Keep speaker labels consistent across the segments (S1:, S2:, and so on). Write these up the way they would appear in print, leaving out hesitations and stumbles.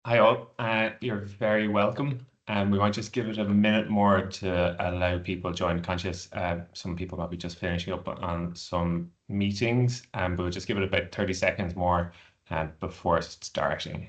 S1: Hi all, you're very welcome. We might just give it a minute more to allow people join conscious. Some people might be just finishing up on some meetings, but we'll just give it about 30 seconds more before starting.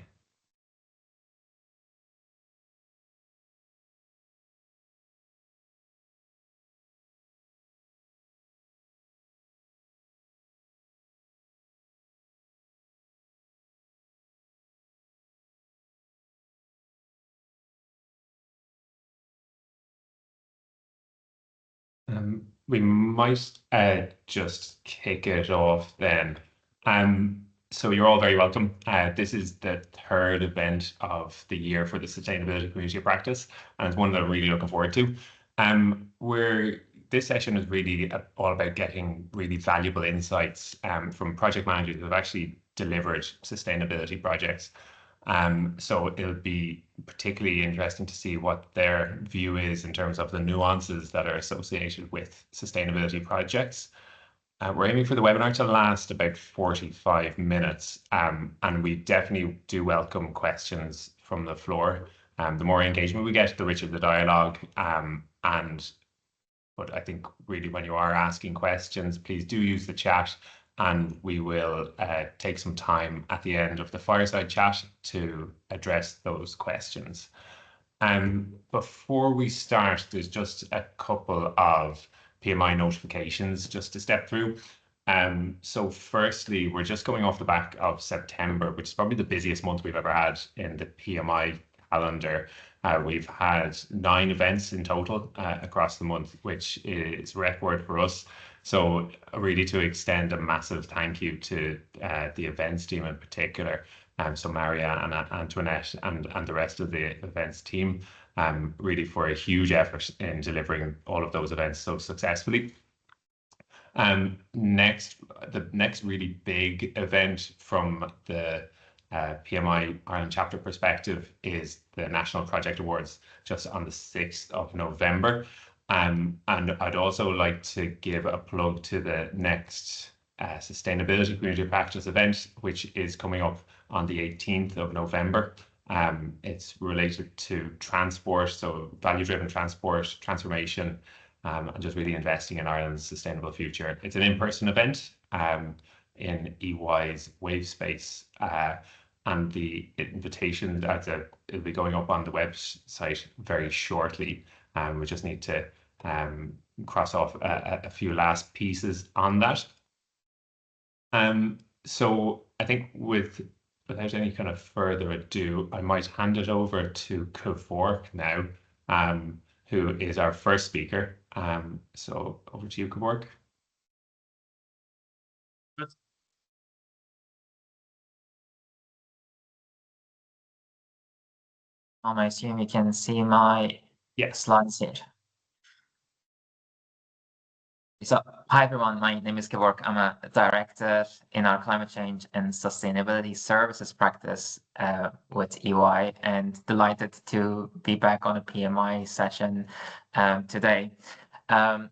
S1: We might just kick it off then. So you're all very welcome. This is the third event of the year for the Sustainability Community of Practice, and it's one that I'm really looking forward to. Where this session is really all about getting really valuable insights from project managers who have actually delivered sustainability projects. So it'll be particularly interesting to see what their view is in terms of the nuances that are associated with sustainability projects. We're aiming for the webinar to last about 45 minutes, and we definitely do welcome questions from the floor. The more engagement we get, the richer the dialogue. But I think really when you are asking questions, please do use the chat, and we will take some time at the end of the fireside chat to address those questions. Before we start, there's just a couple of PMI notifications just to step through. So firstly, we're just going off the back of September, which is probably the busiest month we've ever had in the PMI calendar. We've had 9 events in total across the month, which is record for us. So really to extend a massive thank you to the events team in particular. So Maria and Antoinette and the rest of the events team, really for a huge effort in delivering all of those events so successfully. The next really big event from the PMI Ireland chapter perspective is the National Project Awards just on the 6th of November. And I'd also like to give a plug to the next Sustainability Community Practice event, which is coming up on the 18th of November. It's related to transport, so value-driven transport transformation, and just really investing in Ireland's sustainable future. It's an in-person event in EY's Wavespace, and the invitation it'll be going up on the website very shortly. We just need to cross off a few last pieces on that. So I think without any kind of further ado, I might hand it over to Kevork now, who is our first speaker. So over to you, Kevork.
S2: I assume you can see my slides here. So, hi everyone, my name is Kevork. I'm a director in our climate change and sustainability services practice with EY, and delighted to be back on a PMI session today.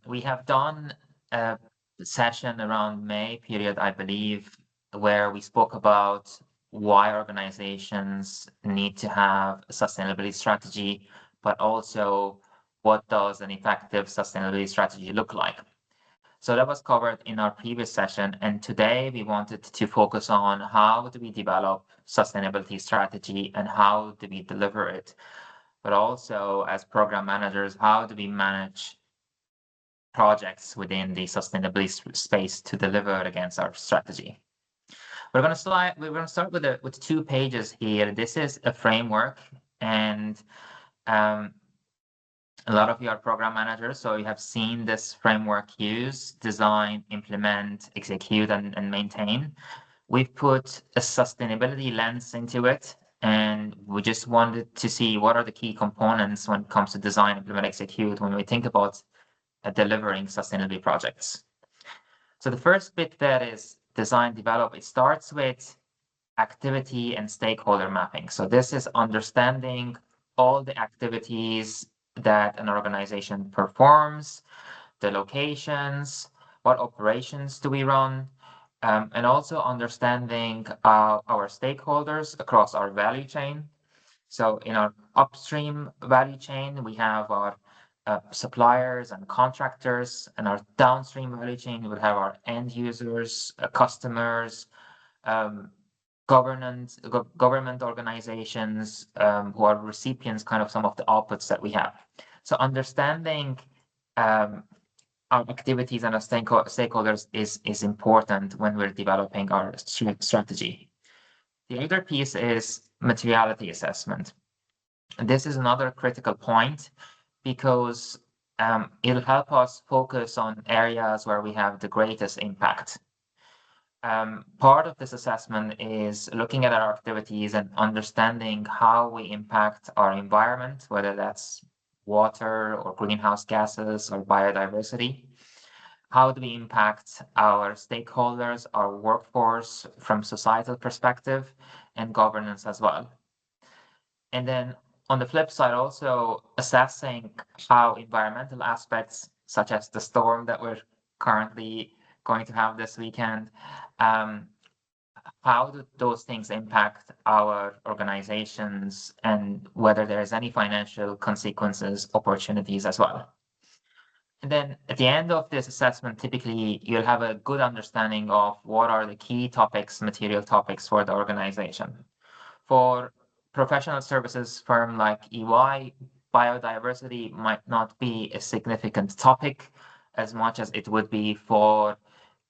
S2: We have done a session around May period, I believe, where we spoke about why organizations need to have a sustainability strategy, but also what does an effective sustainability strategy look like. So that was covered in our previous session, and today we wanted to focus on how do we develop sustainability strategy and how do we deliver it, but also as program managers, how do we manage projects within the sustainability space to deliver against our strategy. We're going to start with 2 pages here. This is a framework, and a lot of you are program managers, so you have seen this framework used: design, implement, execute, and maintain. We've put a sustainability lens into it, and we just wanted to see what are the key components when it comes to design, implement, execute when we think about delivering sustainability projects. So the first bit that is design, develop, it starts with activity and stakeholder mapping. So this is understanding all the activities that an organization performs, the locations, what operations do we run, and also understanding our stakeholders across our value chain. So in our upstream value chain, we have our suppliers and contractors, and our downstream value chain would have our end users, customers, government organizations who are recipients kind of some of the outputs that we have. So understanding our activities and our stakeholders is important when we're developing our strategy. The other piece is materiality assessment. This is another critical point because it'll help us focus on areas where we have the greatest impact. Part of this assessment is looking at our activities and understanding how we impact our environment, whether that's water or greenhouse gases or biodiversity. How do we impact our stakeholders, our workforce from societal perspective, and governance as well. And then on the flip side, also assessing how environmental aspects, such as the storm that we're currently going to have this weekend, how do those things impact our organizations and whether there's any financial consequences, opportunities as well. And then at the end of this assessment, typically you'll have a good understanding of what are the key topics, material topics for the organization. For professional services firm like EY, biodiversity might not be a significant topic as much as it would be for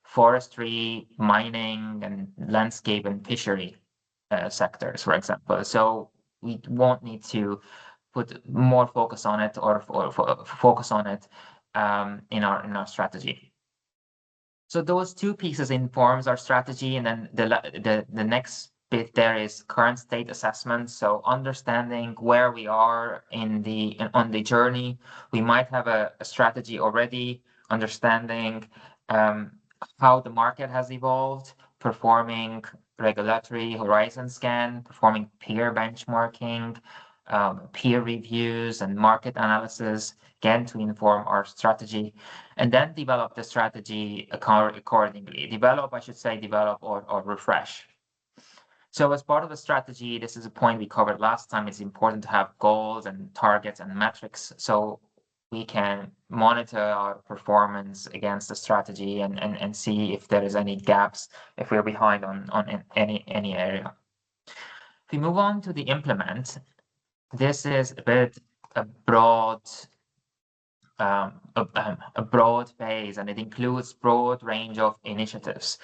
S2: forestry, mining, and landscape and fishery sectors, for example. So we won't need to put more focus on it or focus on it in our strategy. So those two pieces informs our strategy, and then the next bit there is current state assessment. So understanding where we are on the journey. We might have a strategy already, understanding how the market has evolved, performing regulatory horizon scan, performing peer benchmarking, peer reviews and market analysis, again, to inform our strategy, and then develop the strategy accordingly. Develop or refresh. So as part of the strategy, this is a point we covered last time, it's important to have goals and targets and metrics so we can monitor our performance against the strategy and see if there is any gaps, if we're behind on any area. If we move on to the implement, this is a broad phase, and it includes broad range of initiatives.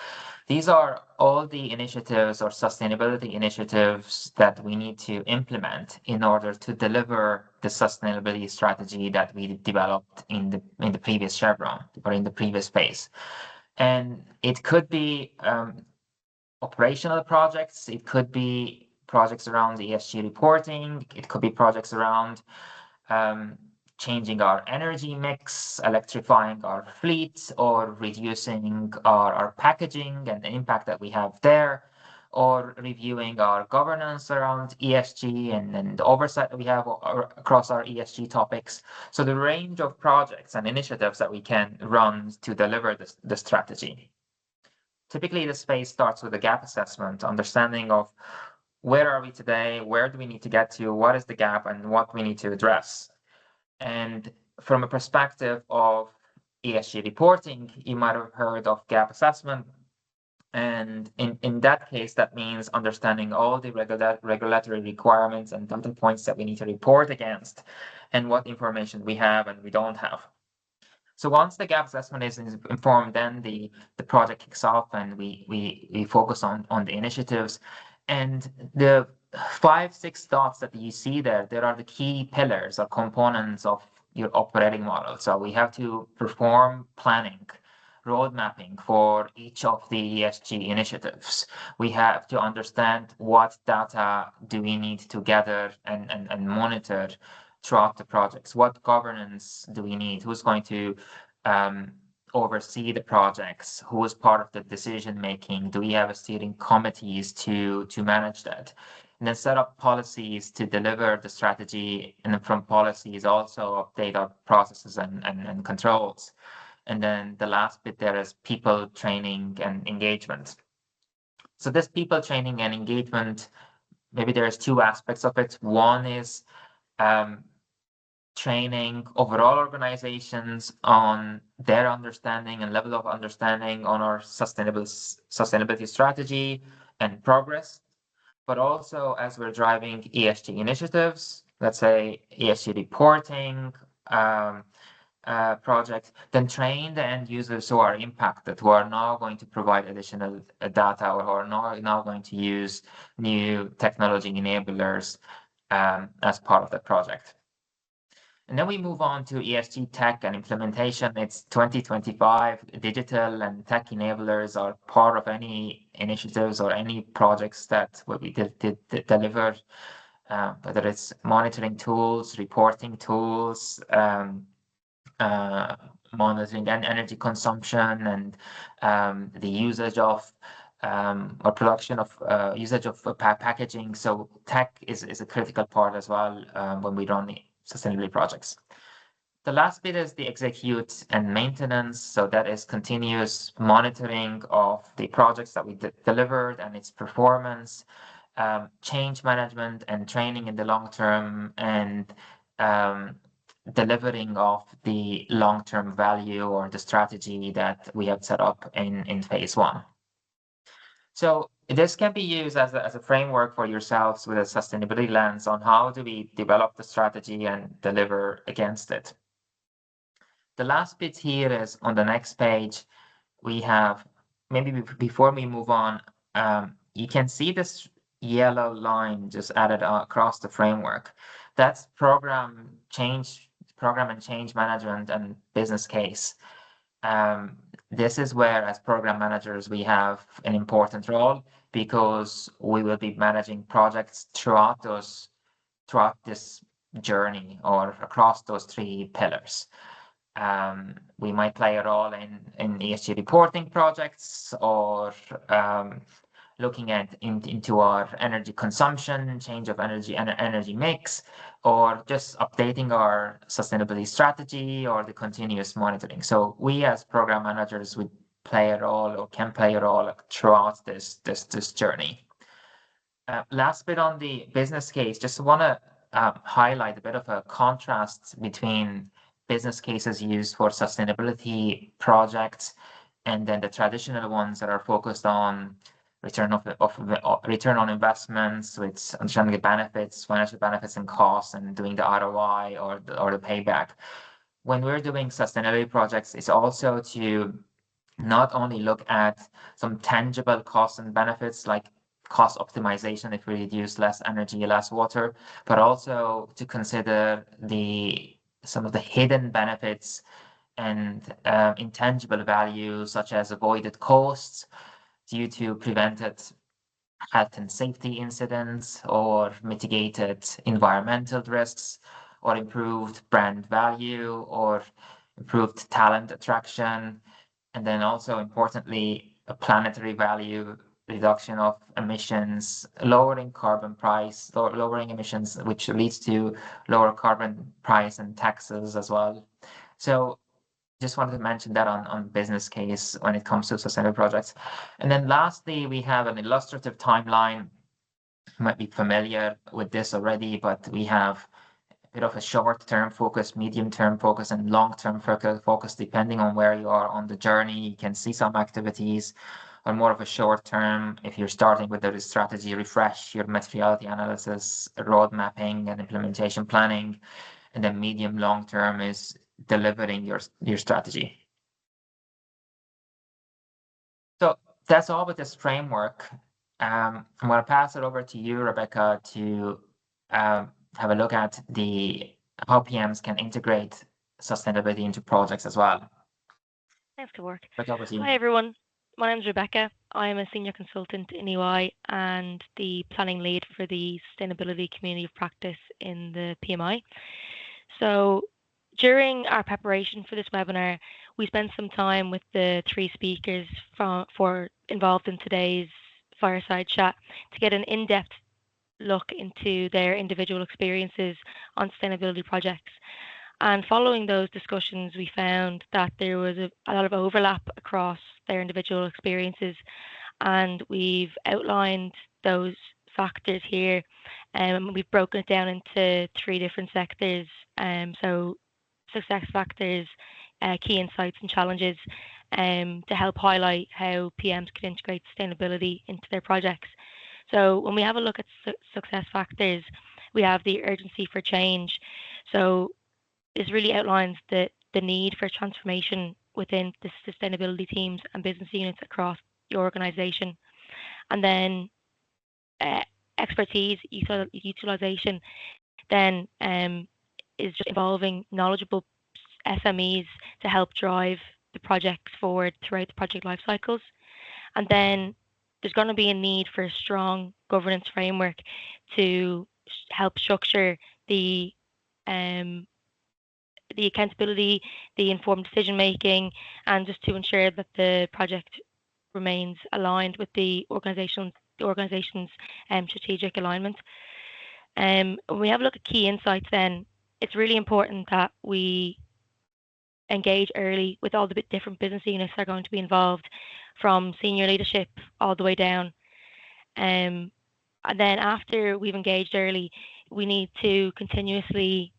S2: These are all the initiatives or sustainability initiatives that we need to implement in order to deliver the sustainability strategy that we developed in the previous chevron or in the previous phase. And it could be operational projects, it could be projects around the ESG reporting, it could be projects around changing our energy mix, electrifying our fleet, or reducing our packaging and the impact that we have there, or reviewing our governance around ESG and the oversight that we have across our ESG topics. So the range of projects and initiatives that we can run to deliver the strategy. Typically, this phase starts with a gap assessment, understanding of where are we today, where do we need to get to, what is the gap, and what we need to address. And from a perspective of ESG reporting, you might have heard of gap assessment. And in that case, that means understanding all the regulatory requirements and data points that we need to report against and what information we have and we don't have. So once the gap assessment is informed, then the project kicks off and we focus on the initiatives. And the 5-6 dots that you see there are the key pillars or components of your operating model. So we have to perform planning, road mapping for each of the ESG initiatives. We have to understand what data do we need to gather and monitor throughout the projects. What governance do we need? Who's going to oversee the projects? Who is part of the decision making? Do we have a steering committees to manage that? And then set up policies to deliver the strategy, and then from policies also update our processes and controls. And then the last bit there is people training and engagement. So this people training and engagement maybe there's two aspects of it. One is training overall organizations on their understanding and level of understanding on our sustainability strategy and progress, but also as we're driving ESG initiatives, let's say ESG reporting project, then train the end users who are impacted, who are now going to provide additional data, or who are now going to use new technology enablers as part of the project. And then we move on to ESG tech and implementation. It's 2025. Digital and tech enablers are part of any initiatives or any projects that will be delivered, whether it's monitoring tools, reporting tools, monitoring energy consumption, and the usage of or production of usage of packaging. So tech is a critical part as well when we run sustainability projects. The last bit is the execute and maintenance. So that is continuous monitoring of the projects that we delivered and its performance, change management and training in the long term, and delivering of the long-term value or the strategy that we have set up in phase one. So this can be used as a framework for yourselves with a sustainability lens on how do we develop the strategy and deliver against it. The last bit here is on the next page. We have, maybe before we move on, you can see this yellow line just added across the framework. That's program and change management and business case. This is where, as program managers, we have an important role, because we will be managing projects throughout this journey or across those three pillars. We might play a role in ESG reporting projects, or looking into our energy consumption, change of energy mix, or just updating our sustainability strategy or the continuous monitoring. So we as program managers would play a role, or can play a role, throughout this journey. Last bit on the business case, just want to highlight a bit of a contrast between business cases used for sustainability projects and then the traditional ones that are focused on return on investments, with understanding the benefits, financial benefits and costs, and doing the ROI or the payback. When we're doing sustainability projects, it's also to not only look at some tangible costs and benefits, like cost optimization if we reduce less energy, less water, but also to consider some of the hidden benefits and intangible values, such as avoided costs due to prevented health and safety incidents, or mitigated environmental risks, or improved brand value, or improved talent attraction. And then also, importantly, a planetary value, reduction of emissions, lowering emissions, which leads to lower carbon price and taxes as well. So just wanted to mention that on business case when it comes to sustainable projects. And then lastly, we have an illustrative timeline. You might be familiar with this already, but we have a bit of a short-term focus, medium-term focus, and long-term focus, depending on where you are on the journey. You can see some activities are more of a short-term. If you're starting with the strategy refresh, your materiality analysis, road mapping, and implementation planning. And then medium long-term is delivering your strategy. So that's all with this framework. I'm going to pass it over to you, Rebecca, to have a look at how PMs can integrate sustainability into projects as well.
S3: Thanks, Kevork.
S2: Rebecca,
S3: hi, everyone. My name is Rebecca. I am a senior consultant in EY and the planning lead for the Sustainability Community of Practice in the PMI. So during our preparation for this webinar, we spent some time with the three speakers involved in today's fireside chat to get an in-depth look into their individual experiences on sustainability projects. And following those discussions, we found that there was a lot of overlap across their individual experiences, and we've outlined those factors here, and we've broken it down into 3 different sectors. So success factors, key insights and challenges, to help highlight how PMs could integrate sustainability into their projects. So when we have a look at success factors, we have the urgency for change. So this really outlines the need for transformation within the sustainability teams and business units across the organization. And then expertise utilization then is just involving knowledgeable SMEs to help drive the projects forward throughout the project life cycles. And then there's going to be a need for a strong governance framework to help structure the accountability, the informed decision making, and just to ensure that the project remains aligned with the organization's strategic alignment. When we have a look at key insights, then it's really important that we engage early with all the different business units that are going to be involved, from senior leadership all the way down. And then after we've engaged early, we need to continuously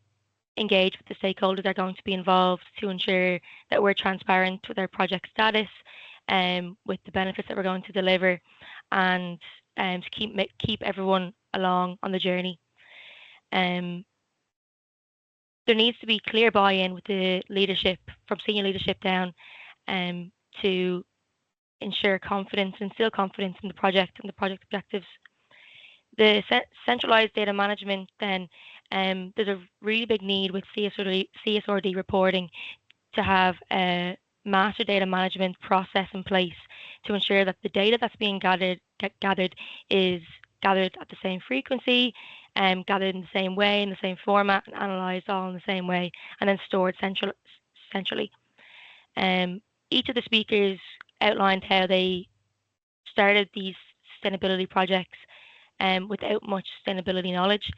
S3: engage with the stakeholders that are going to be involved to ensure that we're transparent with our project status, with the benefits that we're going to deliver, and to keep everyone along on the journey. There needs to be clear buy-in with the leadership, from senior leadership down, to ensure confidence, instill confidence in the project and the project objectives. The centralized data management, then there's a really big need with CSRD reporting to have a master data management process in place to ensure that the data that's being gathered is gathered at the same frequency, gathered in the same way, in the same format, and analysed all in the same way, and then stored centrally. Each of the speakers outlined how they started these sustainability projects without much sustainability knowledge.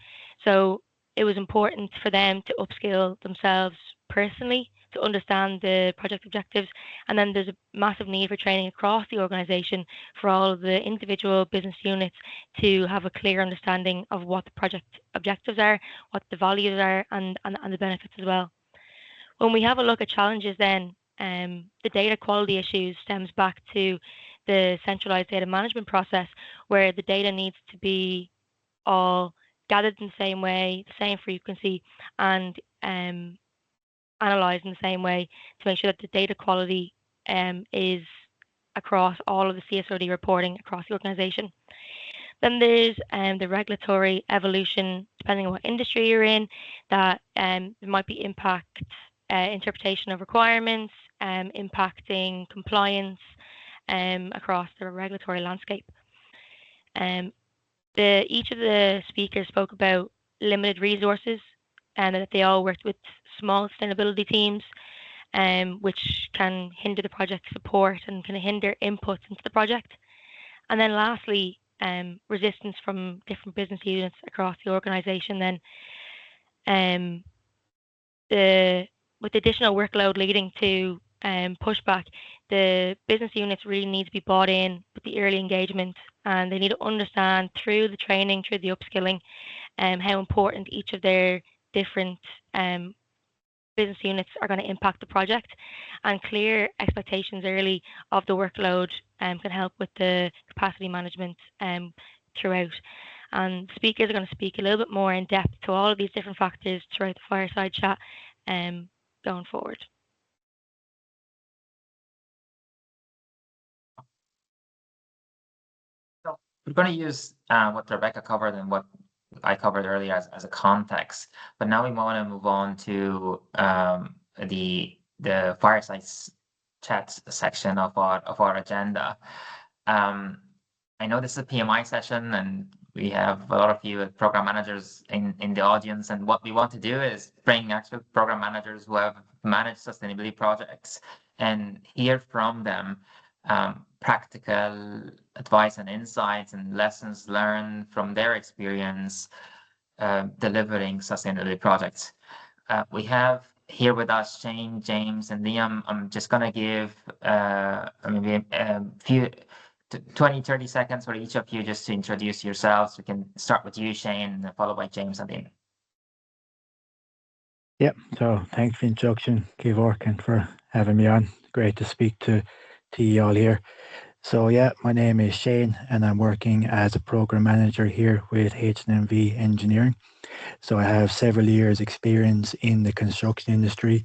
S3: So it was important for them to upskill themselves personally to understand the project objectives. And then there's a massive need for training across the organisation for all of the individual business units to have a clear understanding of what the project objectives are, what the values are, and the benefits as well. When we have a look at challenges, then the data quality issues stems back to the centralized data management process, where the data needs to be all gathered in the same way, the same frequency, and analysed in the same way to make sure that the data quality is across all of the CSRD reporting across the organisation. Then there's the regulatory evolution, depending on what industry you're in, that there might be interpretation of requirements, impacting compliance across the regulatory landscape. Each of the speakers spoke about limited resources and that they all worked with small sustainability teams, which can hinder the project support and can hinder inputs into the project. And then lastly, resistance from different business units across the organisation. Then with additional workload leading to pushback, the business units really need to be bought in with the early engagement, and they need to understand through the training, through the upskilling, how important each of their different business units are going to impact the project. And clear expectations early of the workload can help with the capacity management throughout. And speakers are going to speak a little bit more in depth to all of these different factors throughout the fireside chat going forward.
S2: So we're going to use what Rebecca covered and what I covered earlier as a context, but now we want to move on to the fireside chat section of our agenda. I know this is a PMI session, and we have a lot of you program managers in the audience, and what we want to do is bring actual program managers who have managed sustainability projects and hear from them practical advice and insights and lessons learned from their experience delivering sustainability projects. We have here with us Shane, James, and Liam. I'm just going to give maybe a few 20-30 seconds for each of you just to introduce yourselves. We can start with you, Shane, followed by James and Dean.
S4: Yep. So thanks for the introduction, Kevork, and for having me on. Great to speak to you all here. So yeah, my name is Shane, and I'm working as a program manager here with HNMV Engineering. So I have several years experience in the construction industry,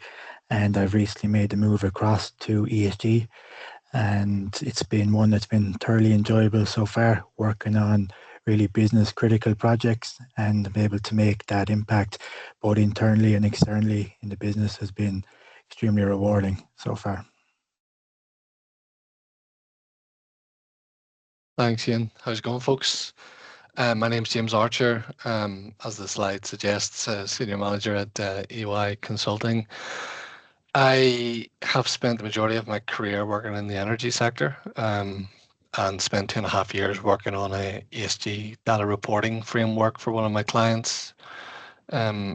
S4: and I've recently made the move across to ESG, and it's been one that's been thoroughly enjoyable so far, working on really business critical projects, and be able to make that impact both internally and externally in the business has been extremely rewarding so far.
S5: Thanks, Ian. How's it going, folks? My name's James Archer. As the slide suggests, Senior Manager at EY Consulting. I have spent the majority of my career working in the energy sector and spent 2.5 years working on a ESG data reporting framework for one of my clients.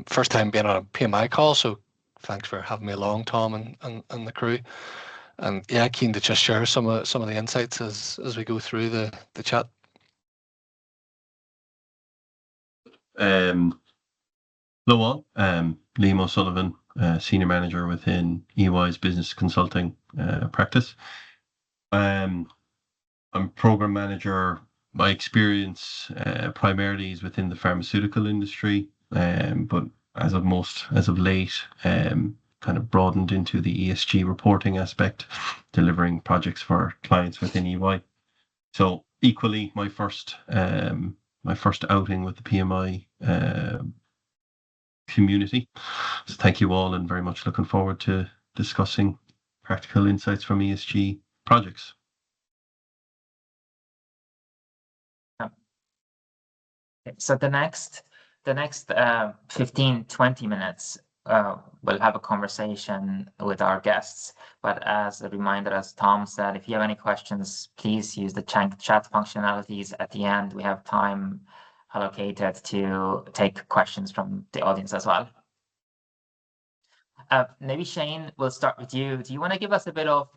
S5: First time being on a PMI call, so thanks for having me along, Tom and the crew. And yeah, keen to just share some of the insights as we go through the chat.
S6: Hello all, Liam O'Sullivan, Senior Manager within EY's Business Consulting practice. I'm Program Manager. My experience primarily is within the pharmaceutical industry, but as of late, kind of broadened into the ESG reporting aspect, delivering projects for clients within EY. So equally, my first outing with the PMI community. So thank you all, and very much looking forward to discussing practical insights from ESG projects.
S2: So the next 15-20 minutes, we'll have a conversation with our guests. But as a reminder, as Tom said, if you have any questions, please use the chat functionalities at the end. We have time allocated to take questions from the audience as well. Maybe Shane, we'll start with you. Do you want to give us a bit of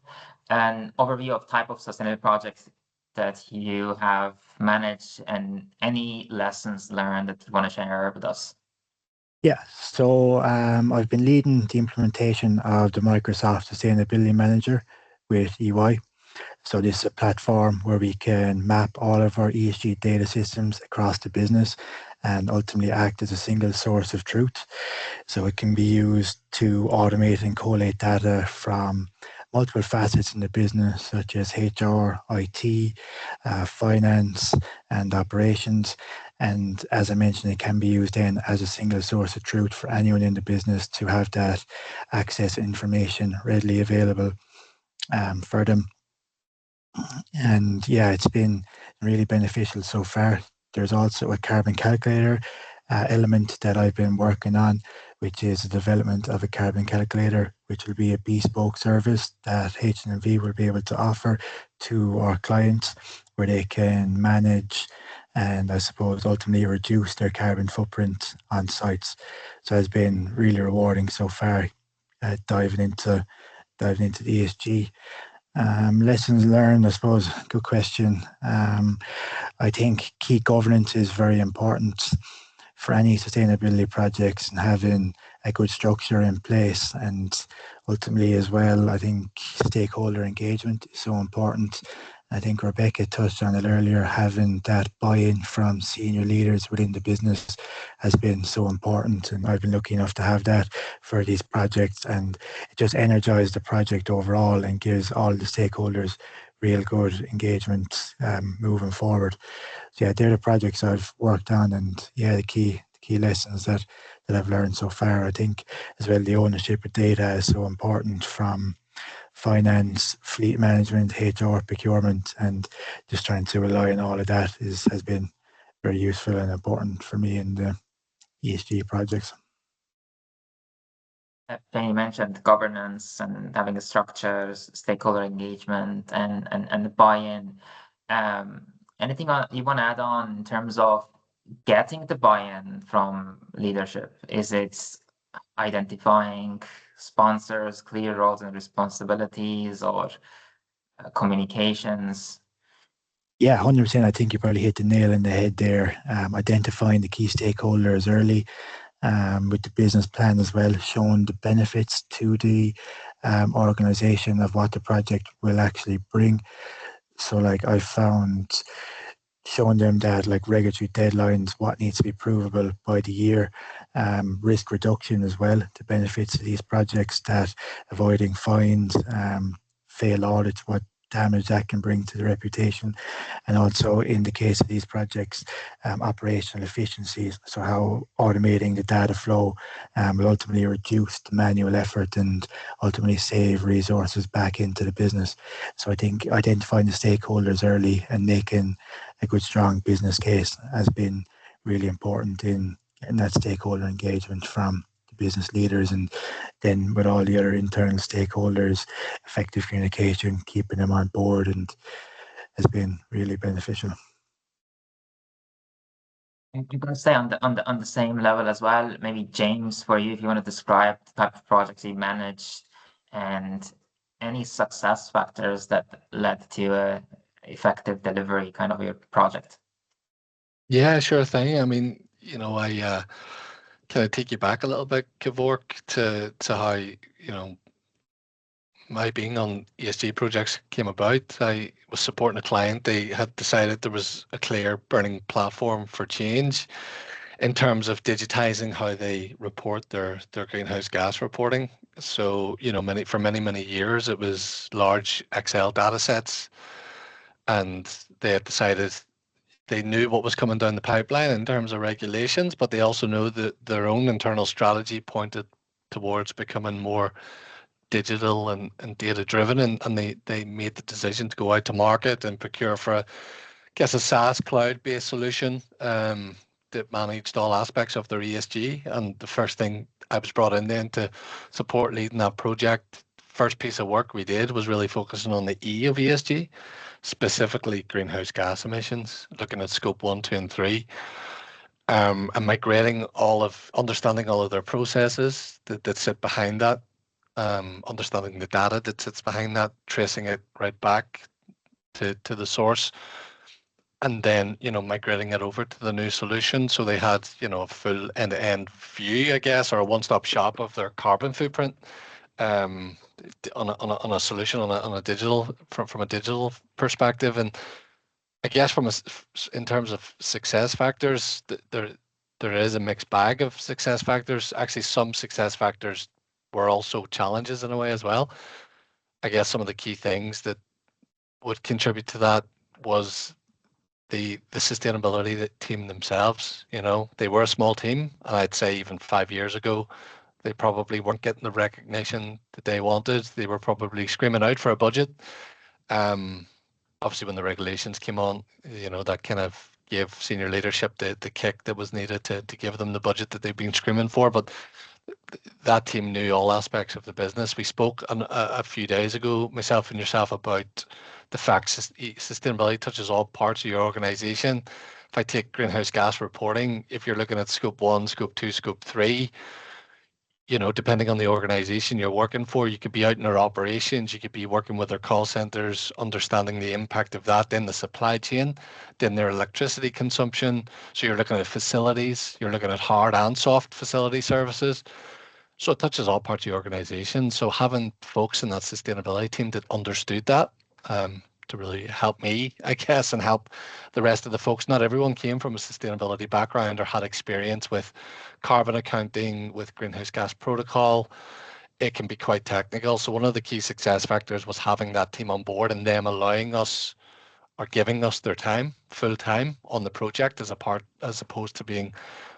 S2: an overview of type of sustainable projects that you have managed and any lessons learned that you want to share with us?
S4: Yeah, so I've been leading the implementation of the Microsoft Sustainability Manager with EY. So this is a platform where we can map all of our ESG data systems across the business and ultimately act as a single source of truth. So it can be used to automate and collate data from multiple facets in the business, such as HR, IT, finance, and operations. And as I mentioned, it can be used then as a single source of truth for anyone in the business to have that access information readily available for them. And yeah, it's been really beneficial so far. There's also a carbon calculator element that I've been working on, which is the development of a carbon calculator, which will be a bespoke service that HNMV will be able to offer to our clients, where they can manage and I suppose ultimately reduce their carbon footprint on sites. So it's been really rewarding so far, diving into the ESG. Lessons learned, I suppose, good question. I think key governance is very important for any sustainability projects, and having a good structure in place, and ultimately as well, I think stakeholder engagement is so important. I think Rebecca touched on it earlier, having that buy-in from senior leaders within the business has been so important, and I've been lucky enough to have that for these projects, and it just energizes the project overall and gives all the stakeholders real good engagement moving forward. So yeah, they're the projects I've worked on, and yeah, the key lessons that I've learned so far. I think as well the ownership of data is so important, from finance, fleet management, HR, procurement, and just trying to rely on all of that has been very useful and important for me in the ESG projects.
S2: You mentioned governance and having the structures, stakeholder engagement, and the buy-in. Anything you want to add on in terms of getting the buy-in from leadership? Is it identifying sponsors, clear roles and responsibilities, or communications?
S4: Yeah, 100%. I think you probably hit the nail on the head there. Identifying the key stakeholders early, with the business plan as well, showing the benefits to the organization of what the project will actually bring. So like I found showing them that like regulatory deadlines, what needs to be provable by the year, risk reduction as well, the benefits of these projects, that avoiding fines, failed audits, what damage that can bring to the reputation, and also in the case of these projects, operational efficiencies. So how automating the data flow will ultimately reduce the manual effort and ultimately save resources back into the business. So I think identifying the stakeholders early and making a good, strong business case has been really important in getting that stakeholder engagement from the business leaders, and then with all the other internal stakeholders, effective communication, keeping them on board, and has been really beneficial.
S2: I'm going to stay on the same level as well. Maybe James, for you, if you want to describe the type of projects you managed and any success factors that led to a effective delivery kind of your project.
S5: Yeah, sure thing. I mean, I kind of take you back a little bit, Kevork, to how, my being on ESG projects came about. I was supporting a client. They had decided there was a clear burning platform for change in terms of digitizing how they report their greenhouse gas reporting. So, for many years, it was large Excel data sets, and they had decided they knew what was coming down the pipeline in terms of regulations, but they also know that their own internal strategy pointed towards becoming more digital and data driven, and they made the decision to go out to market and procure for a SaaS cloud based solution that managed all aspects of their ESG. And the first thing I was brought in then to support leading that project, first piece of work we did was really focusing on the E of ESG, specifically greenhouse gas emissions, looking at scope 1, 2, and 3. And migrating understanding all of their processes that sit behind that, understanding the data that sits behind that, tracing it right back to the source, and then migrating it over to the new solution. So they had a full end-to-end view, I guess, or a one-stop shop of their carbon footprint on a solution on a digital from a digital perspective. And I guess in terms of success factors, there is a mixed bag of success factors. Actually, some success factors were also challenges in a way as well. I guess some of the key things that would contribute to that was the sustainability team themselves. They were a small team, and I'd say even 5 years ago, they probably weren't getting the recognition that they wanted. They were probably screaming out for a budget. Obviously, when the regulations came on, that kind of gave senior leadership the kick that was needed to give them the budget that they've been screaming for. But that team knew all aspects of the business. We spoke a few days ago, myself and yourself, about the fact sustainability touches all parts of your organization. If I take greenhouse gas reporting, if you're looking at scope 1, scope 2, scope 3, depending on the organization you're working for, you could be out in their operations, you could be working with their call centers, understanding the impact of that, then the supply chain, then their electricity consumption. So you're looking at facilities, you're looking at hard and soft facility services. So it touches all parts of the organization. So having folks in that sustainability team that understood that to really help me, I guess, and help the rest of the folks. Not everyone came from a sustainability background or had experience with carbon accounting, with greenhouse gas protocol. It can be quite technical. So one of the key success factors was having that team on board and them allowing us or giving us their time, full time on the project as opposed to being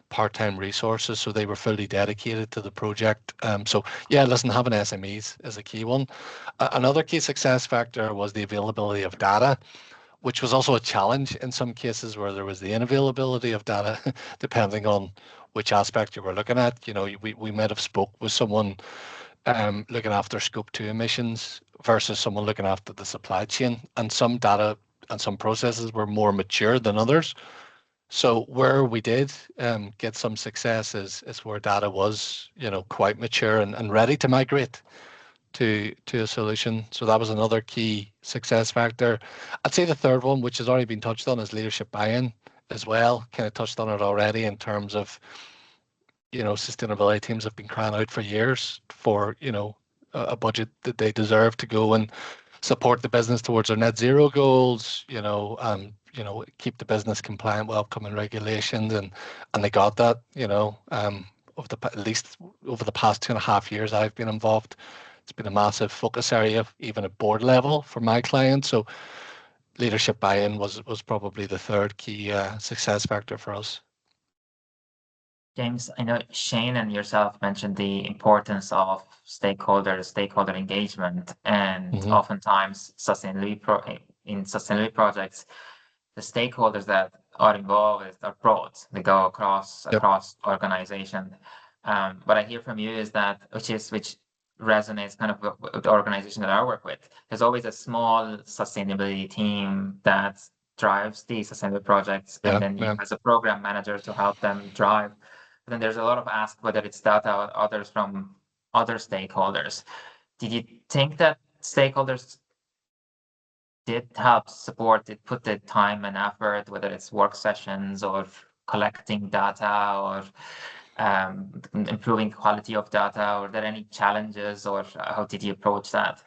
S5: part-time resources. So they were fully dedicated to the project. So yeah, listen, having SMEs is a key one. Another key success factor was the availability of data, which was also a challenge in some cases where there was the unavailability of data, depending on which aspect you were looking at. We might have spoke with someone looking after scope 2 emissions versus someone looking after the supply chain, and some data and some processes were more mature than others. So where we did get some success is where data was, quite mature and ready to migrate to a solution. So that was another key success factor. I'd say the third one, which has already been touched on, is leadership buy-in as well. Kind of touched on it already in terms of, sustainability teams have been crying out for years for, a budget that they deserve to go and support the business towards their net zero goals, and keep the business compliant with upcoming regulations, and they got that, at least over the past 2.5 years I've been involved. It's been a massive focus area, even at board level for my clients. So leadership buy-in was probably the third key success factor for us.
S2: James, I know Shane and yourself mentioned the importance of stakeholder engagement, and oftentimes in sustainability projects, the stakeholders that are involved are broad. They go across organization. What I hear from you is that, which resonates kind of with the organization that I work with. There's always a small sustainability team that drives the sustainability projects, and then you as a program manager to help them drive. But then there's a lot of ask whether it's data or others from other stakeholders. Did you think that stakeholders did help support, did put the time and effort, whether it's work sessions or collecting data or improving quality of data? Were there any challenges, or how did you approach that?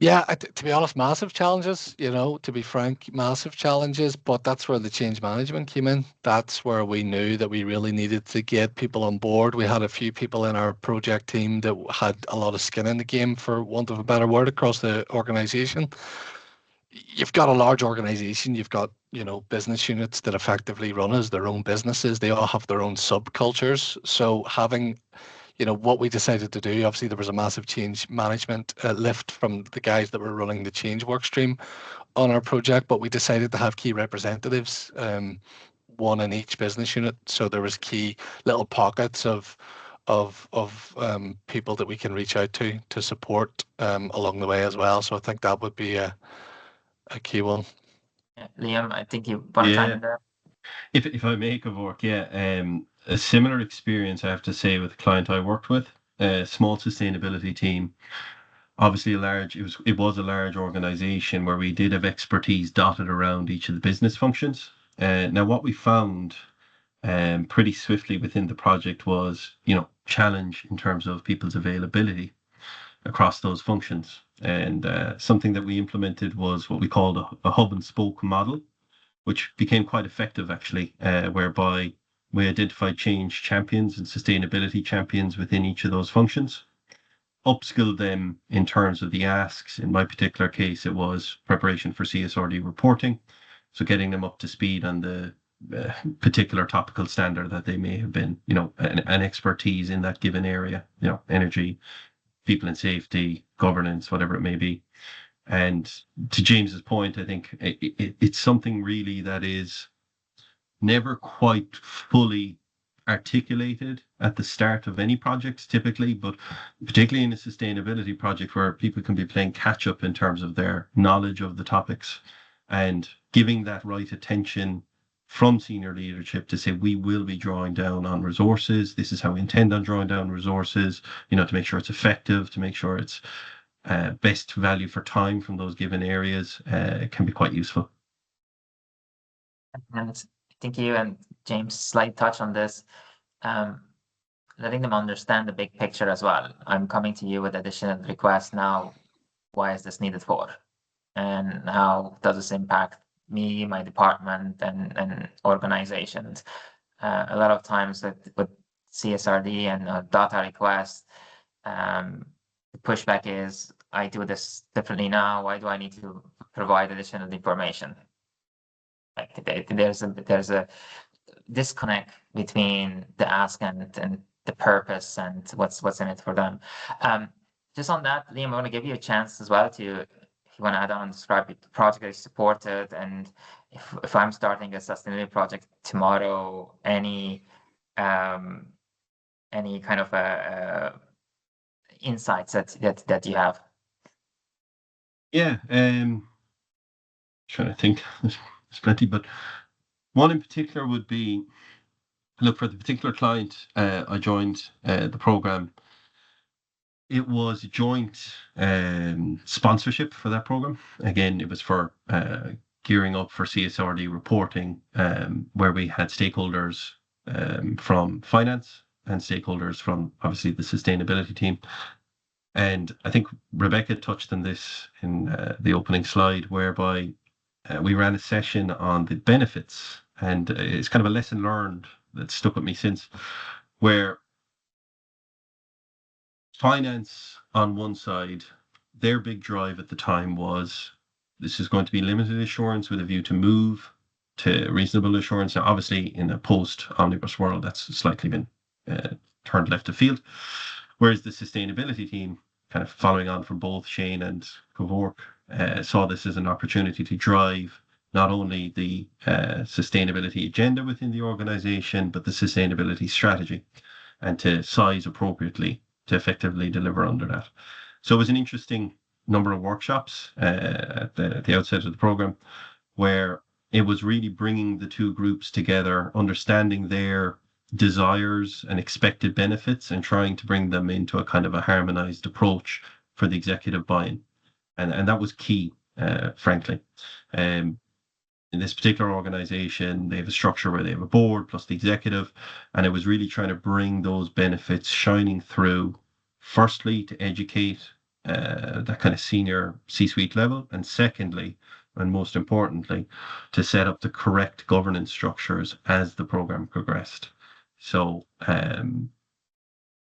S5: Yeah, to be honest, massive challenges, to be frank, massive challenges, but that's where the change management came in. That's where we knew that we really needed to get people on board. We had a few people in our project team that had a lot of skin in the game, for want of a better word, across the organization. You've got a large organization, you've got, business units that effectively run as their own businesses. They all have their own subcultures. So having what we decided to do, obviously there was a massive change management lift from the guys that were running the change work stream on our project, but we decided to have key representatives, one in each business unit. So there was key little pockets of people that we can reach out to support along the way as well. So I think that would be a key one.
S2: Yeah. Liam, I think you want to chime in there.
S6: If I may, Kevork, a similar experience, I have to say, with a client I worked with, a small sustainability team. Obviously, it was a large organization where we did have expertise dotted around each of the business functions. Now, what we found pretty swiftly within the project was, challenge in terms of people's availability across those functions. And something that we implemented was what we called a hub and spoke model, which became quite effective, actually, whereby we identified change champions and sustainability champions within each of those functions, upskilled them in terms of the asks. In my particular case, it was preparation for CSRD reporting. So getting them up to speed on the particular topical standard that they may have been, an expertise in that given area, energy, people and safety, governance, whatever it may be. And to James's point, I think it's something really that is never quite fully articulated at the start of any project typically, but particularly in a sustainability project where people can be playing catch up in terms of their knowledge of the topics, and giving that right attention from senior leadership to say, we will be drawing down on resources. This is how we intend on drawing down resources, to make sure it's effective, to make sure it's best value for time from those given areas, can be quite useful.
S2: And I think you and James slight touch on this, letting them understand the big picture as well. I'm coming to you with additional requests now. Why is this needed for? And how does this impact me, my department, and organizations? A lot of times with CSRD and data requests, the pushback is, I do this differently now. Why do I need to provide additional information? There's a disconnect between the ask and the purpose and what's in it for them. Just on that, Liam, I want to give you a chance as well to, if you want to add on, describe the project that you supported, and if I'm starting a sustainability project tomorrow, any kind of insights that you have.
S6: Yeah, trying to think. There's plenty, but one in particular would be, look, for the particular client I joined the program, It was joint sponsorship for that program. Again, it was for gearing up for CSRD reporting, where we had stakeholders from finance and stakeholders from obviously the sustainability team. And I think Rebecca touched on this in the opening slide, whereby we ran a session on the benefits, and it's kind of a lesson learned that stuck with me since, where finance on one side, their big drive at the time was this is going to be limited assurance with a view to move to reasonable assurance. Now, obviously, in a post-omnibus world, that's slightly been turned left of field. Whereas the sustainability team, kind of following on from both Shane and Kevork, saw this as an opportunity to drive not only the sustainability agenda within the organization, but the sustainability strategy, and to size appropriately to effectively deliver under that. So it was an interesting number of workshops at the outset of the program, where it was really bringing the two groups together, understanding their desires and expected benefits, and trying to bring them into a kind of a harmonized approach for the executive buy-in. And that was key, frankly. In this particular organization, they have a structure where they have a board plus the executive, and it was really trying to bring those benefits shining through, firstly, to educate that kind of senior C-suite level, and secondly, and most importantly, to set up the correct governance structures as the program progressed. So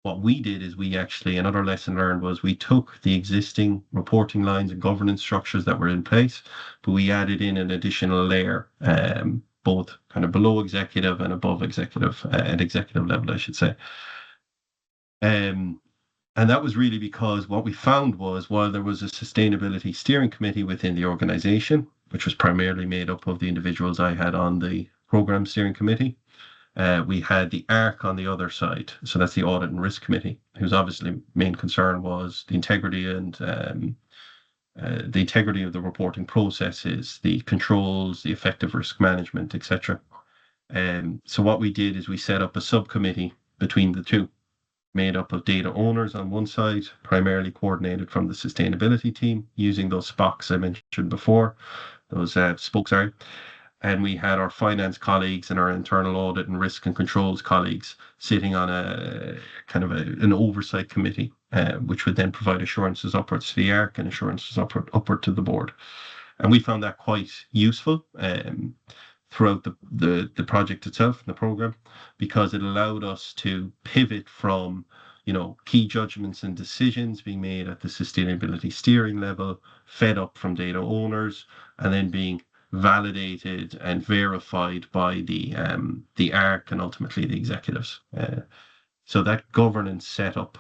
S6: what we did is we actually, another lesson learned was we took the existing reporting lines and governance structures that were in place, but we added in an additional layer, both kind of below executive and above executive, at executive level, I should say. And that was really because what we found was, while there was a sustainability steering committee within the organization, which was primarily made up of the individuals I had on the program steering committee, we had the ARC on the other side. So that's the Audit and Risk Committee, whose obviously main concern was the integrity and the integrity of the reporting processes, the controls, the effective risk management, etc. So what we did is we set up a subcommittee between the two, made up of data owners on one side, primarily coordinated from the sustainability team, using those SPOCs I mentioned before, those spokes, sorry. And we had our finance colleagues and our internal audit and risk and controls colleagues sitting on a kind of an oversight committee, which would then provide assurances upwards to the ARC and assurances upward to the board. And we found that quite useful throughout the project itself, the program, because it allowed us to pivot from, key judgments and decisions being made at the sustainability steering level, fed up from data owners, and then being validated and verified by the ARC and ultimately the executives. So that governance setup,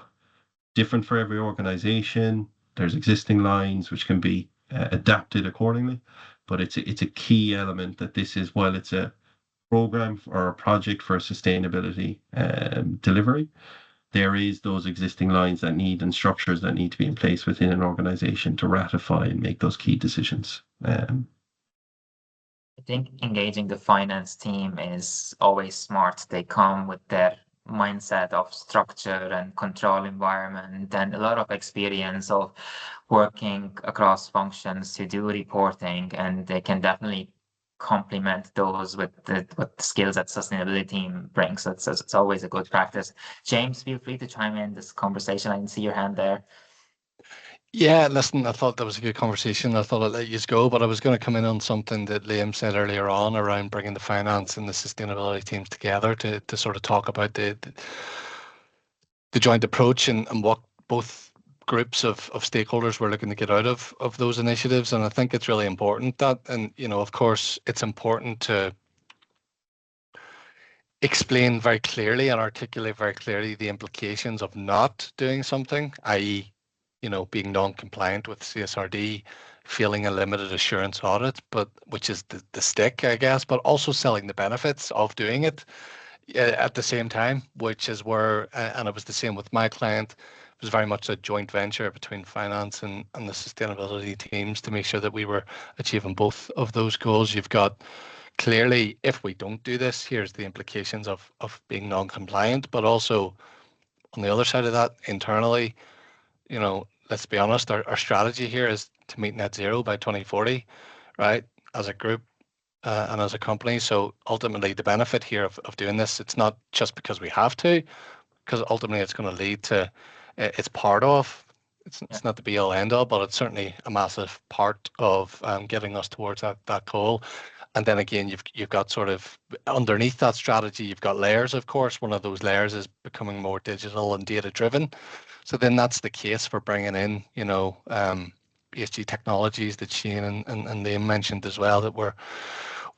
S6: different for every organization. There's existing lines which can be adapted accordingly, but it's a key element that this is, while it's a program or a project for sustainability delivery, there is those existing lines that need and structures that need to be in place within an organization to ratify and make those key decisions.
S2: I think engaging the finance team is always smart. They come with their mindset of structure and control environment and a lot of experience of working across functions to do reporting, and they can definitely complement those with the skills that sustainability team brings. So it's always a good practice. James, feel free to chime in this conversation. I can see your hand there.
S5: Yeah, listen, I thought that was a good conversation. I thought I'd let you go, but I was going to come in on something that Liam said earlier on around bringing the finance and the sustainability teams together to sort of talk about the joint approach and what both groups of stakeholders were looking to get out of those initiatives. And I think it's really important that, and of course, it's important to explain very clearly and articulate very clearly the implications of not doing something, i.e., being non-compliant with CSRD, failing a limited assurance audit, but which is the stick, I guess, but also selling the benefits of doing it at the same time, which is where, and it was the same with my client, it was very much a joint venture between finance and the sustainability teams to make sure that we were achieving both of those goals. You've got clearly, if we don't do this, here's the implications of being non-compliant, but also on the other side of that, internally, let's be honest, our strategy here is to meet net zero by 2040, right? As a group and as a company. So ultimately the benefit here of doing this, it's not just because we have to, because ultimately it's going to lead to, it's part of, it's not the be all end all, but it's certainly a massive part of getting us towards that goal. And then again, you've got sort of underneath that strategy, you've got layers, of course. One of those layers is becoming more digital and data driven. So then that's the case for bringing in, ESG technologies that Shane and Liam mentioned as well, that we're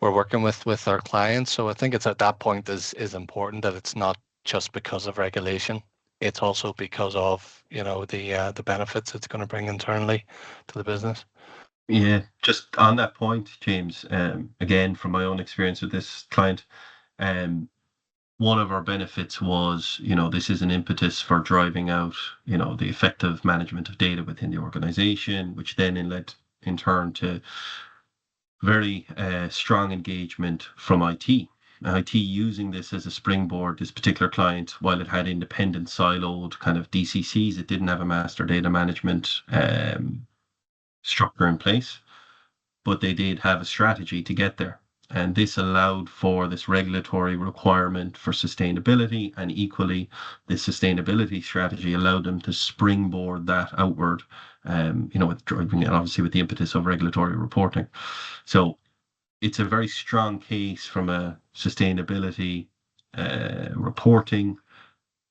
S5: working with our clients. So I think it's at that point is important that it's not just because of regulation. It's also because of, the benefits it's going to bring internally to the business.
S6: Yeah, just on that point, James, again, from my own experience with this client, one of our benefits was, this is an impetus for driving out, the effective management of data within the organization, which then led in turn to very strong engagement from IT. IT using this as a springboard. This particular client, while it had independent siloed kind of DCCs, it didn't have a master data management structure in place, but they did have a strategy to get there. And this allowed for this regulatory requirement for sustainability, and equally, the sustainability strategy allowed them to springboard that outward, with driving, and obviously with the impetus of regulatory reporting. So it's a very strong case from a sustainability reporting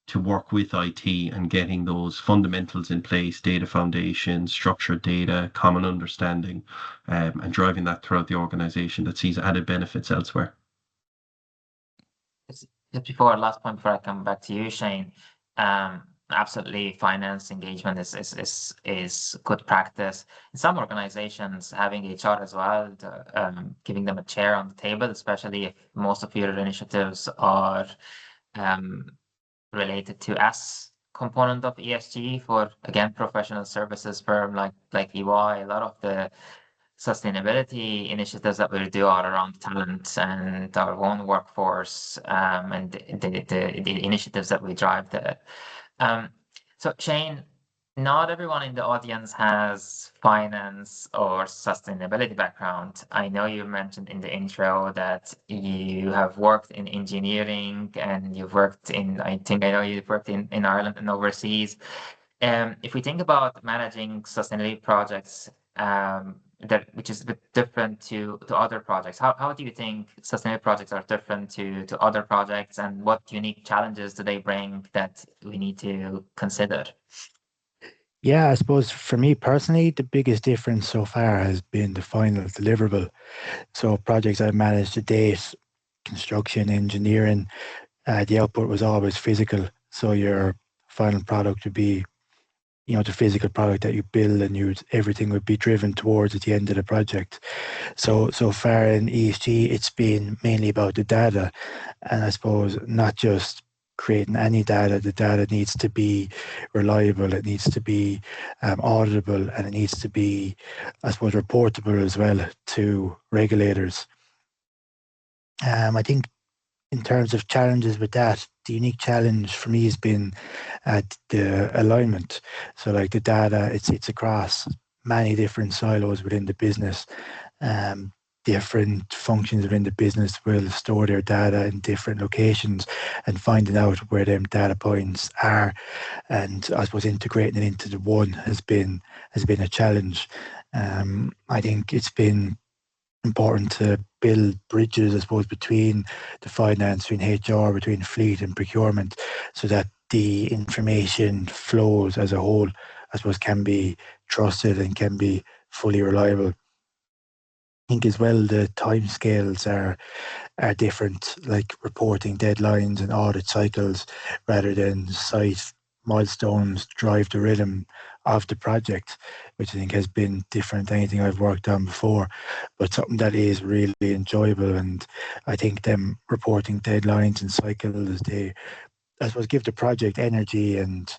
S6: to work with IT and getting those fundamentals in place, data foundation, structured data, common understanding, and driving that throughout the organization that sees added benefits elsewhere.
S2: Just before last point, before I come back to you, Shane, absolutely, finance engagement is good practice. In some organizations, having HR as well, giving them a chair on the table, especially if most of your initiatives are related to S component of ESG for, again, professional services firm like EY. A lot of the sustainability initiatives that we do are around talent and our own workforce, and the initiatives that we drive there. So Shane, not everyone in the audience has finance or sustainability background. I know you mentioned in the intro that you have worked in engineering and you've worked I know you've worked in Ireland and overseas. If we think about managing sustainability projects, which is a bit different to other projects, how do you think sustainability projects are different to other projects, and what unique challenges do they bring that we need to consider?
S4: Yeah, I suppose for me personally, the biggest difference so far has been the final deliverable. So projects I've managed to date, construction, engineering, the output was always physical. So your final product would be, the physical product that you build, and everything would be driven towards at the end of the project. So far in ESG, it's been mainly about the data, and I suppose not just creating any data. The data needs to be reliable, it needs to be auditable, and it needs to be, I suppose, reportable as well to regulators. I think in terms of challenges with that, the unique challenge for me has been at the alignment. So like the data, it's across many different silos within the business. Different functions within the business will store their data in different locations, and finding out where them data points are, and I suppose integrating it into the one has been a challenge. I think it's been important to build bridges, I suppose, between the finance, between HR, between fleet and procurement, so that the information flows as a whole, I suppose, can be trusted and can be fully reliable. I think as well the timescales are different, like reporting deadlines and audit cycles, rather than site milestones drive the rhythm of the project, which I think has been different than anything I've worked on before, but something that is really enjoyable. And I think them reporting deadlines and cycles, they, I suppose, give the project energy, and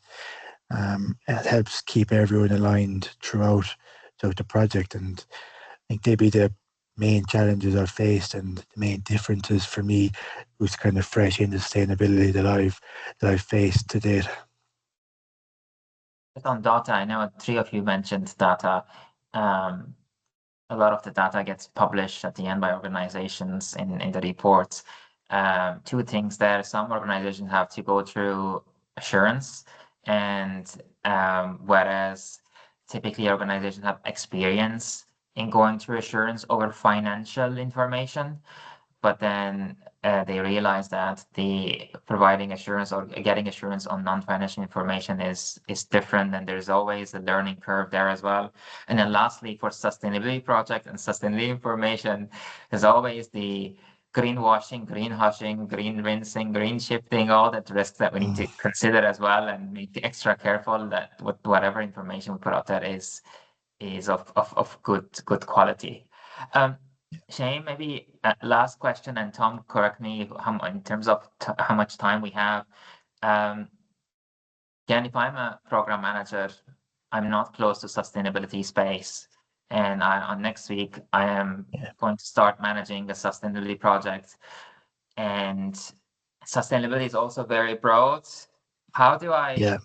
S4: it helps keep everyone aligned throughout the project. And I think they'd be the main challenges I've faced, and the main differences for me was kind of fresh into sustainability that I've faced to date.
S2: On data, I know three of you mentioned data. A lot of the data gets published at the end by organizations in the reports. Two things there. Some organizations have to go through assurance, and whereas typically organizations have experience in going through assurance over financial information, but then they realize that the providing assurance or getting assurance on non-financial information is different, and there's always a learning curve there as well. And then lastly, for sustainability project and sustainability information, there's always the greenwashing, greenhushing, green rinsing, green shifting, all that risks that we need to consider as well, and make extra careful that whatever information we put out there is of good quality. Shane, maybe last question, and Tom, correct me in terms of how much time we have. Again, if I'm a program manager, I'm not close to sustainability space, and on next week I am going to start managing a sustainability project, and sustainability is also very broad. How do I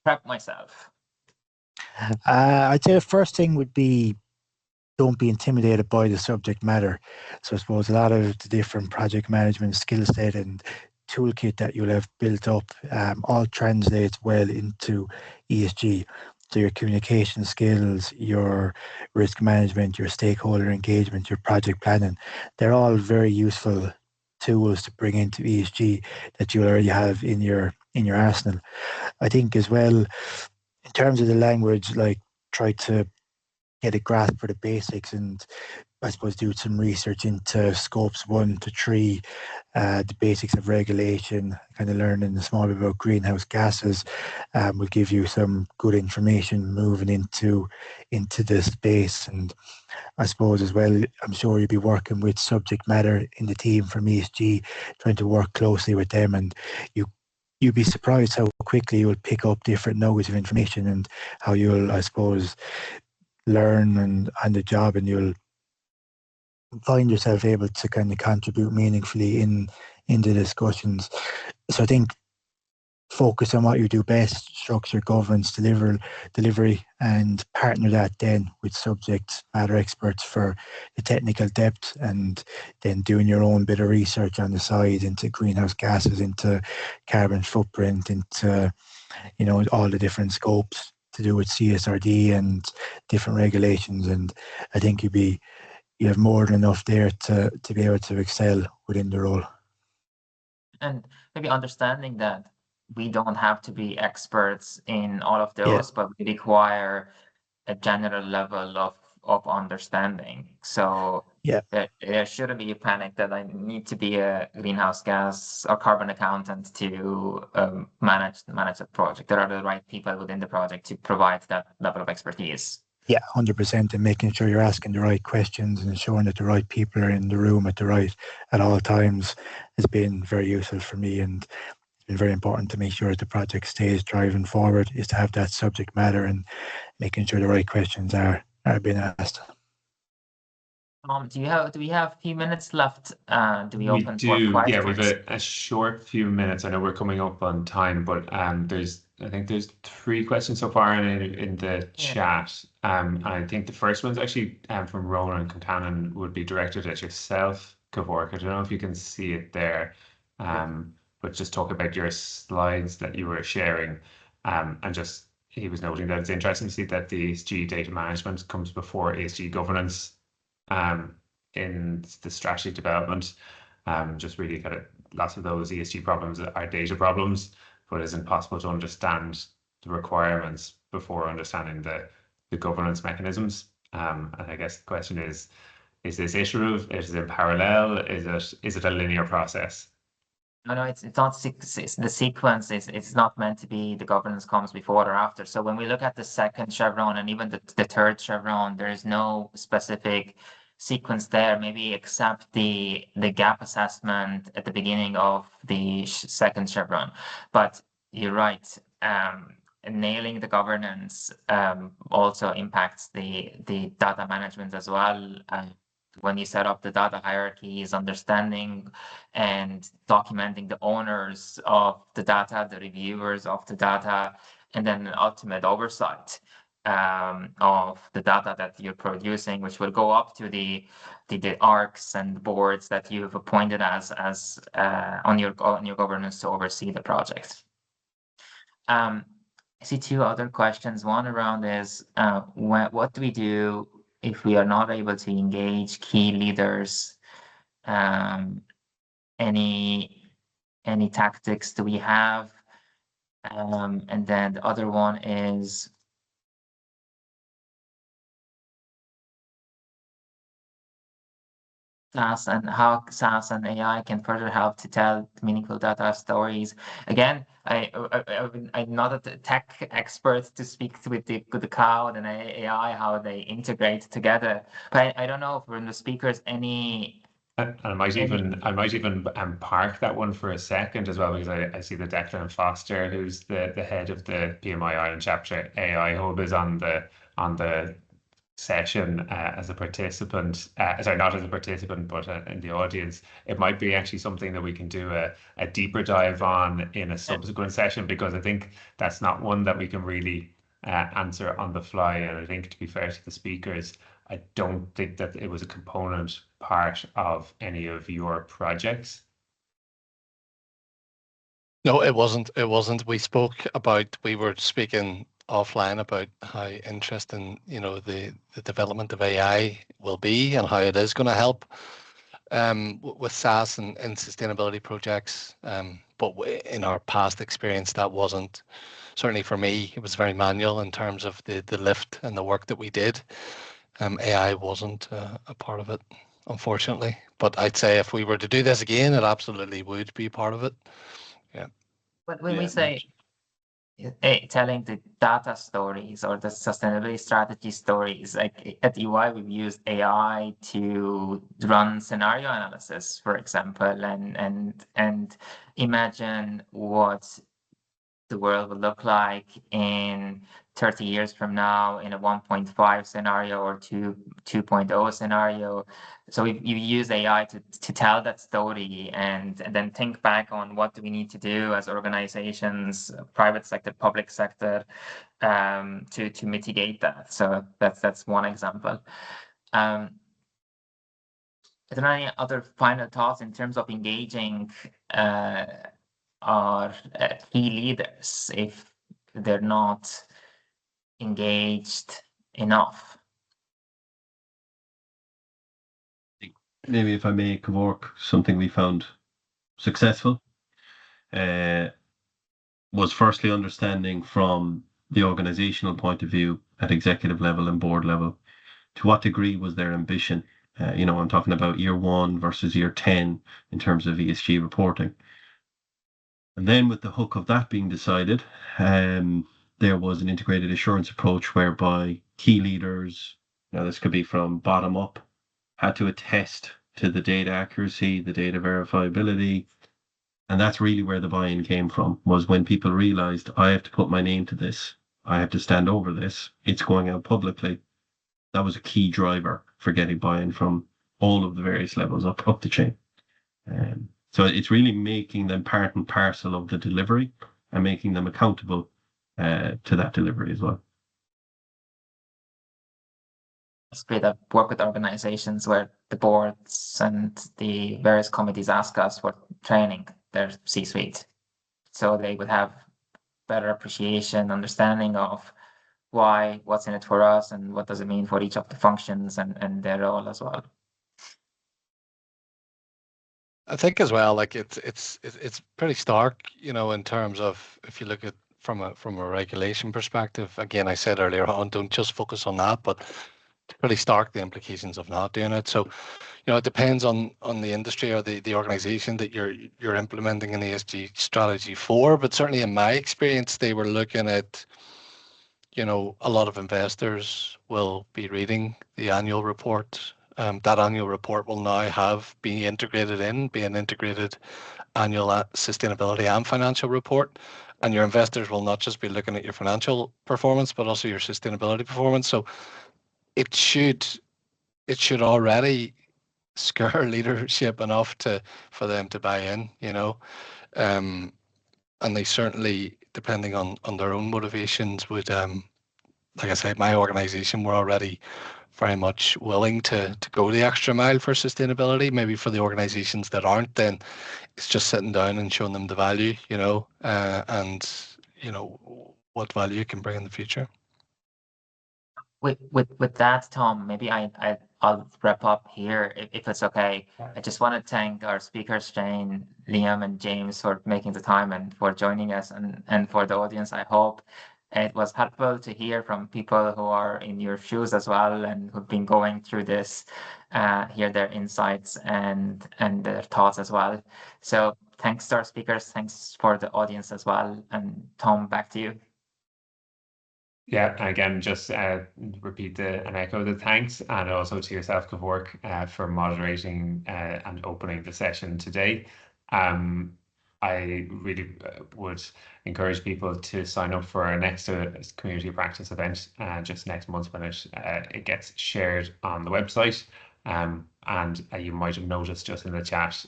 S2: prep myself?
S4: I'd say the first thing would be, don't be intimidated by the subject matter. So I suppose a lot of the different project management skill set and toolkit that you'll have built up all translates well into ESG. So your communication skills, your risk management, your stakeholder engagement, your project planning, they're all very useful tools to bring into ESG that you already have in your arsenal. I think as well, in terms of the language, like try to get a grasp for the basics, and I suppose do some research into scopes 1 to 3, the basics of regulation, kind of learning a small bit about greenhouse gases will give you some good information moving into the space. And I suppose as well, I'm sure you'll be working with subject matter in the team from ESG, trying to work closely with them, and you'd be surprised how quickly you'll pick up different nuggets of information, and how you'll, I suppose, learn on the job, and you'll find yourself able to kind of contribute meaningfully in the discussions. So I think focus on what you do best, structure, governance, delivery, and partner that then with subject matter experts for the technical depth, and then doing your own bit of research on the side into greenhouse gases, into carbon footprint, into all the different scopes to do with CSRD and different regulations. And I think you have more than enough there to be able to excel within the role. And
S2: maybe understanding that we don't have to be experts in all of those, but we require a general level of understanding. So there shouldn't be a panic that I need to be a greenhouse gas or carbon accountant to manage a project. There are the right people within the project to provide that level of expertise. Yeah, 100%, and making sure you're asking the right questions and ensuring that the right people are in the room at all times has been very useful for me, and it's been very important to make sure that the project stays driving forward, is to have that subject matter and making sure the right questions are being asked. Do we have a few minutes left? Do we open for questions?
S1: Yeah, we have a short few minutes. I know we're coming up on time, but I think there's 3 questions so far in the chat. And I think the first one's actually from Ronan Contanen, would be directed at yourself, Kevork. I don't know if you can see it there, but just talk about your slides that you were sharing, and just he was noting that it's interesting to see that the ESG data management comes before ESG governance in the strategy development. Just really kind of lots of those ESG problems are data problems, but it's impossible to understand the requirements before understanding the governance mechanisms. And I guess the question is this iterative? Is it in parallel? Is it a linear process?
S2: No, it's not. The sequence it's not meant to be the governance comes before or after. So when we look at the second chevron and even the third chevron, there is no specific sequence there, maybe except the gap assessment at the beginning of the second chevron. But you're right, nailing the governance also impacts the data management as well. When you set up the data hierarchies, understanding and documenting the owners of the data, the reviewers of the data, and then an ultimate oversight of the data that you're producing, which will go up to the ARCs and boards that you've appointed as on your governance to oversee the project. I see two other questions. One around is what do we do if we are not able to engage key leaders? Any tactics do we have? And then the other one is SaaS and how SaaS and AI can further help to tell meaningful data stories. Again, I'm not a tech expert to speak with the cloud and AI, how they integrate together. But I don't know if we're in the speakers any.
S1: And I might even park that one for a second as well, because I see that Declan Foster, who's the head of the PMI Ireland chapter AI Hub, is on the session as a participant. Sorry, not as a participant, but in the audience. It might be actually something that we can do a deeper dive on in a subsequent session, because I think that's not one that we can really answer on the fly. And I think, to be fair to the speakers, I don't think that it was a component part of any of your projects.
S5: No, it wasn't. It wasn't. We were speaking offline about how interesting, the development of AI will be and how it is going to help with SaaS and sustainability projects. But in our past experience, that wasn't, certainly for me, it was very manual in terms of the lift and the work that we did. AI wasn't a part of it, unfortunately. But I'd say if we were to do this again, it absolutely would be part of it. Yeah.
S2: But when we say telling the data stories or the sustainability strategy stories, like at EY, we've used AI to run scenario analysis, for example, and imagine what the world would look like in 30 years from now in a 1.5 scenario or 2.0 scenario. So you use AI to tell that story and then think back on what do we need to do as organizations, private sector, public sector, to mitigate that. So that's one example. Is there any other final thoughts in terms of engaging our key leaders if they're not engaged enough?
S6: Maybe if I may, Kevork, something we found successful was firstly understanding from the organizational point of view at executive level and board level, to what degree was their ambition? I'm talking about year 1 versus year 10 in terms of ESG reporting. And then with the hook of that being decided, there was an integrated assurance approach whereby key leaders, this could be from bottom up, had to attest to the data accuracy, the data verifiability. And that's really where the buy-in came from, was when people realized, I have to put my name to this. I have to stand over this. It's going out publicly. That was a key driver for getting buy-in from all of the various levels up the chain. So it's really making them part and parcel of the delivery and making them accountable to that delivery as well.
S2: It's great. I've worked with organizations where the boards and the various committees ask us for training their C-suite. So they would have better appreciation, understanding of what's in it for us and what does it mean for each of the functions and their role as well.
S5: I think as well, like it's pretty stark, in terms of, if you look at from a regulation perspective. Again, I said earlier on, don't just focus on that, but it's pretty stark the implications of not doing it. So, it depends on the industry or the organization that you're implementing an ESG strategy for. But certainly in my experience, they were looking at, a lot of investors will be reading the annual report. That annual report will now be an integrated annual sustainability and financial report. And your investors will not just be looking at your financial performance, but also your sustainability performance. So it should already scare leadership enough for them to buy in, and they certainly depending on their own motivations, would like I said, my organisation, we're already very much willing to go the extra mile for sustainability. Maybe for the organisations that aren't, then it's just sitting down and showing them the value, and what value it can bring in the future.
S2: With that, Tom, maybe I'll wrap up here if it's okay. I just want to thank our speakers, Jane, Liam, and James, for making the time and for joining us, and for the audience. I hope it was helpful to hear from people who are in your shoes as well and who've been going through this, hear their insights and their thoughts as well. So thanks to our speakers, thanks for the audience as well. And Tom, back to you.
S1: Yeah, again, just repeat and echo the thanks, and also to yourself, Kevork, for moderating and opening the session today. I really would encourage people to sign up for our next community practice event just next month when it gets shared on the website. And you might have noticed just in the chat,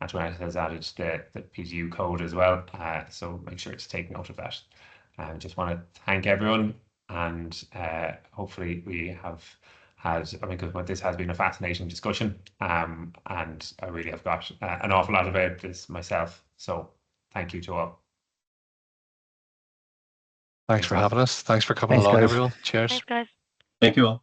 S1: Antoinette has added the PGU code as well. So make sure to take note of that. Just want to thank everyone, and hopefully we have had, because this has been a fascinating discussion, and I really have got an awful lot about this myself. So thank you to all.
S5: Thanks for having us. Thanks for coming
S4: Thanks,
S5: along,
S4: guys.
S5: everyone. Cheers.
S3: Thanks, guys.
S6: Thank you all.